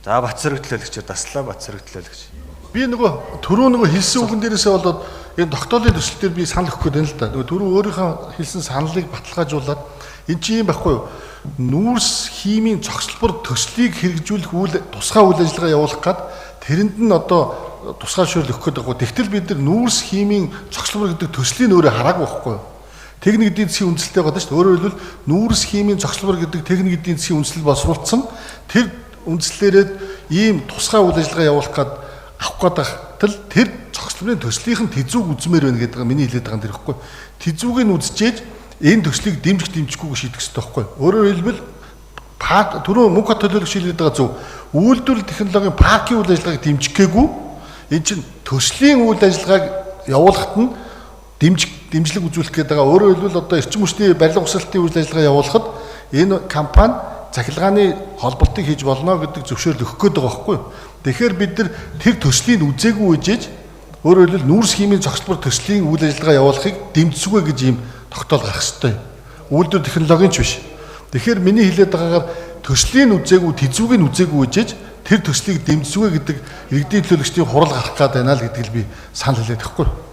За Батцэрэг төлөөлөгч таслаа Батцэрэг төлөөлөгч. Би нөгөө түрүү хэлсэн үгэн дээрээсээ болоод энэ тогтоолын төсөл дээр би санал өгөх гээд байна л да. Нөгөө түрүү өөрийнхөө хэлсэн саналыг баталгаажуулаад энэ чинь юм байхгүй юу? Нүүрс химийн цогцлбор төслийг хэрэгжүүлэх тусгай үйл ажиллагаа явуулах гад тэрэнд нь одоо тусгай шүүрэл өгөх гээд байгаа. Тэгтэл бид нар нүүрс химийн цогцлбор гэдэг төслийн өөрөө хараагүй байхгүй юу? Техник эдийн засгийн үндэслэлтэй байгаа шүү дээ. Өөрөөр хэлбэл нүүрс химийн цогцлбор гэдэг техник эдийн засгийн үндэслэл боловсруулсан тэр үндслээрээ ийм тусгай үйл ажиллагаа явуулах гад авах гадахтал тэр цогцлборын төслийнх нь тэзүүг үзмээр байна гэдэг миний хэлээд байгаа юм дэрхгүй. Тэзүүг нь үзчихээж энэ төслийг дэмжихгүйг шийдэх хэрэгтэй байхгүй. Өөрөөр хэлбэл түрүү мөнгө хот төлөөлөгч хэлээд байгаа зөв. Үйлдвэрлэл технологийн паркийн үйл ажиллагааг дэмжих гээгүй. Энэ чинь төслийн үйл ажиллагааг явуулахад нь дэмжлэг үзүүлэх гээд байгаа. Өөрөөр хэлбэл одоо эрчим хүчний барилга усалтын үйл ажиллагаа явуулахад энэ компани цахилгааны холболтыг хийж болно гэдэг зөвшөөрөл өгөх гээд байгаа байхгүй. Тэгэхээр бид нар тэр төслийн үзээгүй үжиж өөрөөр хэлбэл нүүрс химийн цогцлбор төслийн үйл ажиллагаа явуулахыг дэмжсүгэ гэж ийм тогтоол гарах хэрэгтэй. Үйлдвэр технологийн ч биш. Тэгэхээр миний хэлээд байгаагаар төслийн үзээгүй тэзүүгийн үзээгүй үжиж тэр төслийг дэмжсүгэ гэдэг иргэдийн төлөөлөгчдийн хурал гарах гээд байна л гэдгийг би санал хэлээд өгөхгүй.